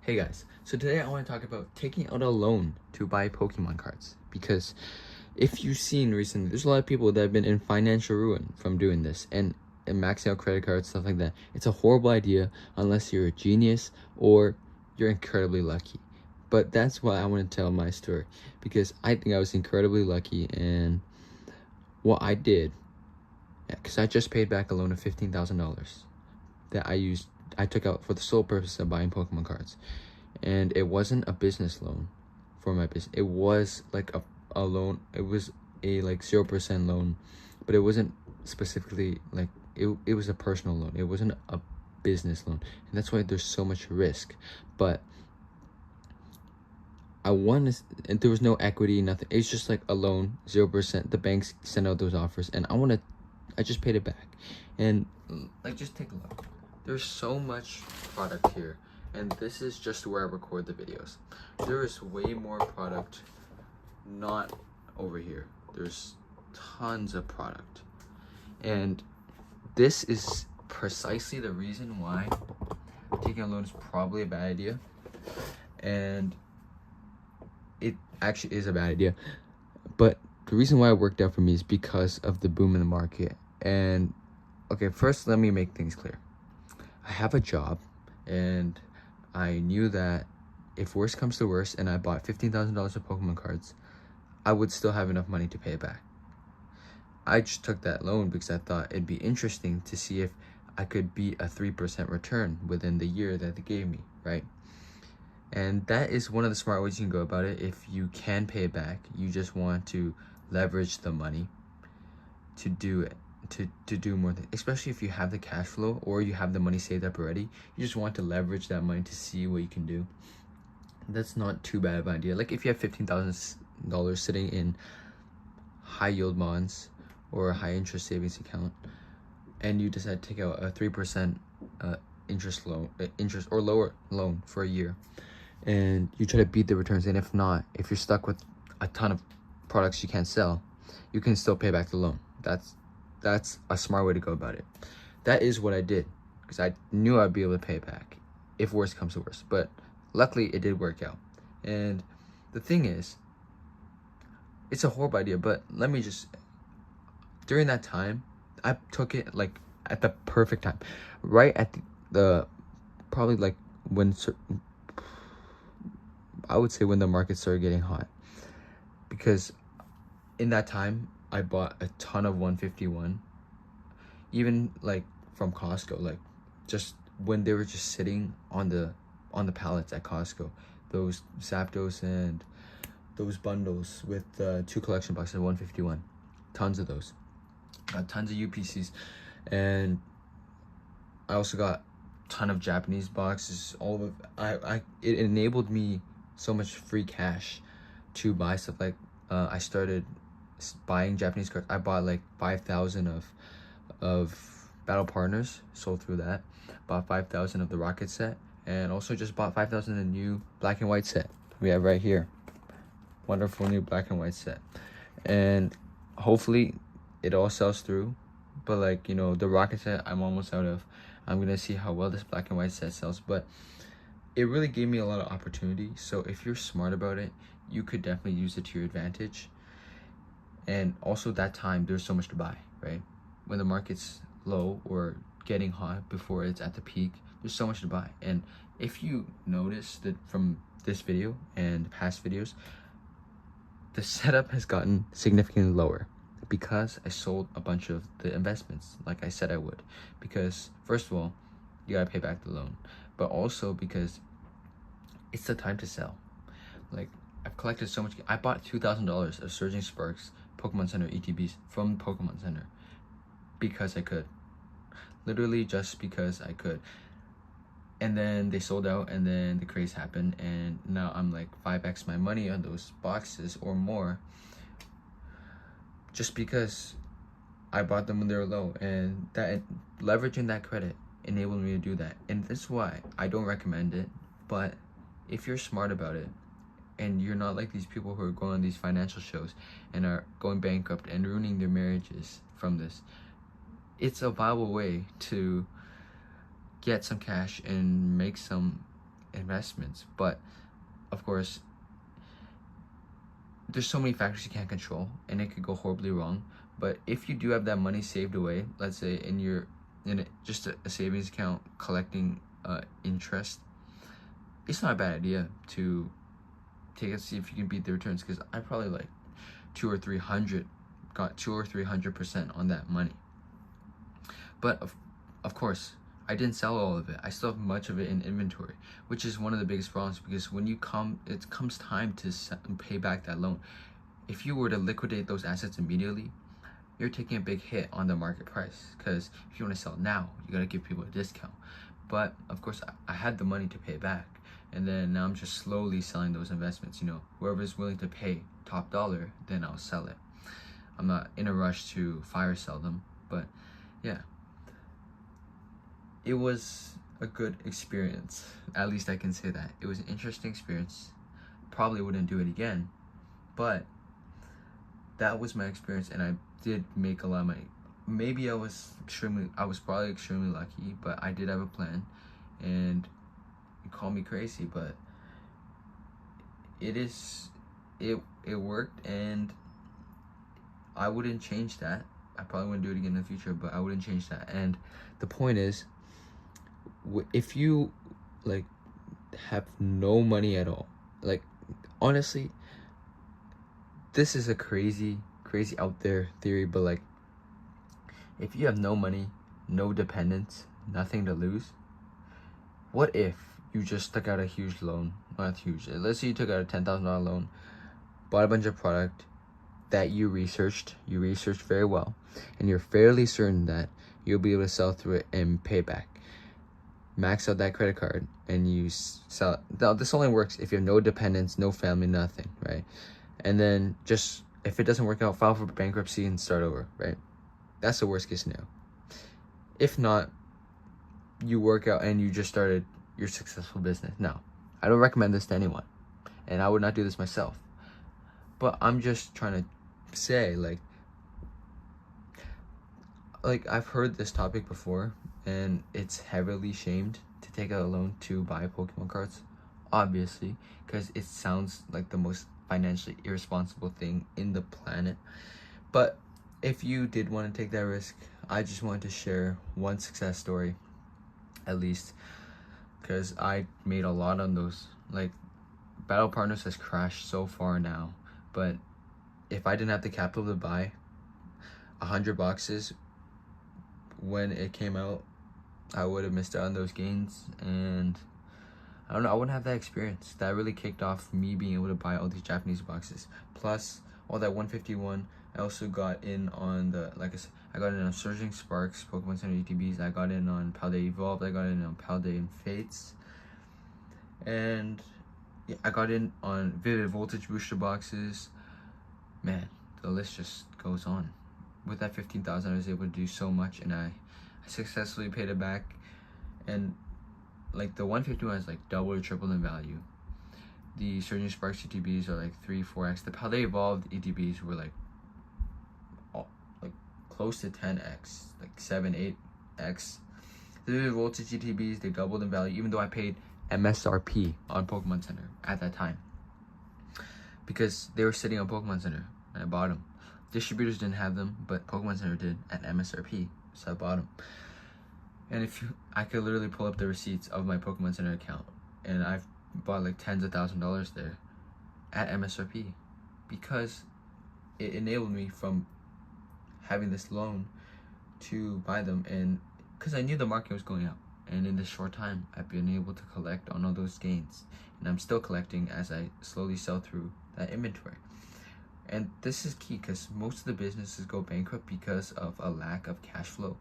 Hey guys, so today I want to talk about taking out a loan to buy Pokemon cards, because if you've seen recently, there's a lot of people that have been in financial ruin from doing this and maxing out credit cards, stuff like that. It's a horrible idea unless you're a genius or you're incredibly lucky. But that's why I want to tell my story, because I think I was incredibly lucky. And what I did, because I just paid back a loan of $15,000 that I took out for the sole purpose of buying Pokemon cards. And it wasn't a business loan for my business. It was like a loan. It was a like 0% loan, but it wasn't specifically like it was a personal loan. It wasn't a business loan, and that's why there's so much risk. But I won this, and there was no equity, nothing. It's just like a loan, 0%. The banks send out those offers, and I just paid it back. And like, just take a look. There's so much product here, and this is just where I record the videos. There is way more product not over here. There's tons of product, and this is precisely the reason why taking a loan is probably a bad idea. And it actually is a bad idea, but the reason why it worked out for me is because of the boom in the market. And okay, first let me make things clear. I have a job, and I knew that if worst comes to worst and I bought $15,000 of Pokemon cards, I would still have enough money to pay it back. I just took that loan because I thought it'd be interesting to see if I could beat a 3% return within the year that they gave me, right? And that is one of the smart ways you can go about it. If you can pay it back, you just want to leverage the money to do it, to do more things. Especially if you have the cash flow or you have the money saved up already, you just want to leverage that money to see what you can do. That's not too bad of an idea. Like if you have $15,000 sitting in high yield bonds or a high interest savings account, and you decide to take out a 3% interest or lower loan for a year, and you try to beat the returns, and if not, if you're stuck with a ton of products you can't sell, you can still pay back the loan. That's a smart way to go about it. That is what I did, because I knew I'd be able to pay it back if worst comes to worst. But luckily it did work out. And the thing is, it's a horrible idea, but during that time, I took it like at the perfect time, right at the probably like when I would say when the market started getting hot, because in that time I bought a ton of 151, even like from Costco, like just when they were just sitting on the pallets at Costco, those Zapdos and those bundles with 2 collection boxes of 151, tons of those, tons of UPCs. And I also got a ton of Japanese boxes. All of it enabled me so much free cash to buy stuff. Like I started buying Japanese cards. I bought like 5,000 of Battle Partners, sold through that. Bought 5,000 of the Rocket set, and also just bought 5,000 of the new black and white set we have right here. Wonderful new black and white set. And hopefully it all sells through. But like, you know, the Rocket set I'm almost out of. I'm gonna see how well this black and white set sells, but it really gave me a lot of opportunity. So if you're smart about it, you could definitely use it to your advantage. And also that time, there's so much to buy, right? When the market's low or getting hot before it's at the peak, there's so much to buy. And if you notice that from this video and past videos, the setup has gotten significantly lower because I sold a bunch of the investments like I said I would. Because first of all, you gotta pay back the loan, but also because it's the time to sell. Like, I've collected so much. I bought $2,000 of Surging Sparks Pokemon Center ETBs from Pokemon Center because I could. Literally just because I could. And then they sold out, and then the craze happened, and now I'm like 5x my money on those boxes or more, just because I bought them when they were low. And that leveraging that credit enabled me to do that. And that's why I don't recommend it. But if you're smart about it, and you're not like these people who are going on these financial shows and are going bankrupt and ruining their marriages from this, it's a viable way to get some cash and make some investments. But of course, there's so many factors you can't control, and it could go horribly wrong. But if you do have that money saved away, let's say just a savings account collecting interest, it's not a bad idea to take it, see if you can beat the returns, because I probably got 200 or 300% on that money. But of course, I didn't sell all of it. I still have much of it in inventory, which is one of the biggest problems, because when it comes time to pay back that loan, if you were to liquidate those assets immediately, you're taking a big hit on the market price, because if you want to sell now, you got to give people a discount. But of course, I had the money to pay back, and then now I'm just slowly selling those investments. Whoever's willing to pay top dollar, then I'll sell it. I'm not in a rush to fire sell them. But yeah, it was a good experience. At least I can say that. It was an interesting experience. Probably wouldn't do it again, but that was my experience, and I did make a lot of money. Maybe I was probably extremely lucky, but I did have a plan, and you call me crazy, but it worked, and I wouldn't change that. I probably wouldn't do it again in the future, but I wouldn't change that. And the point is, if you have no money at all, honestly, this is a crazy out there theory, but if you have no money, no dependents, nothing to lose, what if you just took out a huge loan? Not huge, let's say you took out a $10,000 loan, bought a bunch of product that you researched very well, and you're fairly certain that you'll be able to sell through it and pay back. Max out that credit card and you sell it. Now, this only works if you have no dependents, no family, nothing, right? And then just, if it doesn't work out, file for bankruptcy and start over, right? That's the worst case scenario. If not, you work out and you just started your successful business. Now, I don't recommend this to anyone, and I would not do this myself. But I'm just trying to say, I've heard this topic before, and it's heavily shamed to take out a loan to buy Pokemon cards, obviously, because it sounds like the most financially irresponsible thing in the planet. But if you did want to take that risk, I just wanted to share one success story, at least, because I made a lot on those. Battle Partners has crashed so far now, but if I didn't have the capital to buy 100 boxes when it came out, I would have missed out on those gains, and I don't know, I wouldn't have that experience. That really kicked off me being able to buy all these Japanese boxes. Plus, all that 151, I also got in on I got in on Surging Sparks, Pokemon Center ETBs, I got in on Paldea Evolved, I got in on Paldea and Fates, and yeah, I got in on Vivid Voltage booster boxes. Man, the list just goes on. With that 15,000, I was able to do so much, and I successfully paid it back. And the 151 is double or triple in value. The Surging Sparks ETBs are 3-4x. The Paldea Evolved ETBs were close to 10x, 7-8x. The Vivid Voltage ETBs, they doubled in value, even though I paid MSRP on Pokemon Center at that time, because they were sitting on Pokemon Center and I bought them. Distributors didn't have them, but Pokemon Center did at MSRP, so I bought them. And I could literally pull up the receipts of my Pokemon Center account, and I've bought tens of $1,000s there at MSRP, because it enabled me from having this loan to buy them, and because I knew the market was going up, and in this short time I've been able to collect on all those gains, and I'm still collecting as I slowly sell through that inventory. And this is key, because most of the businesses go bankrupt because of a lack of cash flow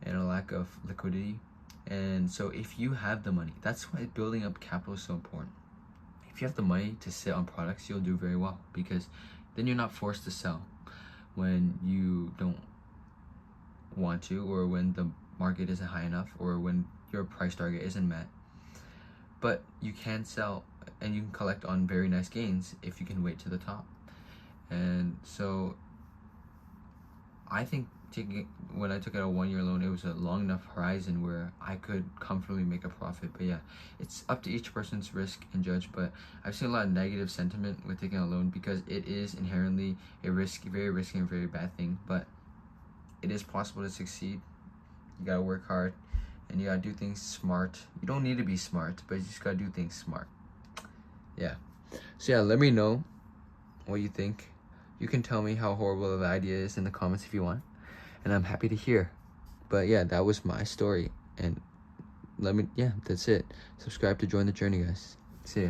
and a lack of liquidity. And so if you have the money, that's why building up capital is so important. If you have the money to sit on products, you'll do very well, because then you're not forced to sell when you don't want to, or when the market isn't high enough, or when your price target isn't met. But you can sell, and you can collect on very nice gains if you can wait to the top. And so I think when I took out a 1-year loan, it was a long enough horizon where I could comfortably make a profit. But yeah, it's up to each person's risk and judge. But I've seen a lot of negative sentiment with taking a loan because it is inherently a very risky and very bad thing. But it is possible to succeed. You gotta work hard and you gotta do things smart. You don't need to be smart, but you just gotta do things smart. Yeah. So yeah, let me know what you think. You can tell me how horrible the idea is in the comments if you want, and I'm happy to hear. But yeah, that was my story, and that's it. Subscribe to join the journey, guys. See ya.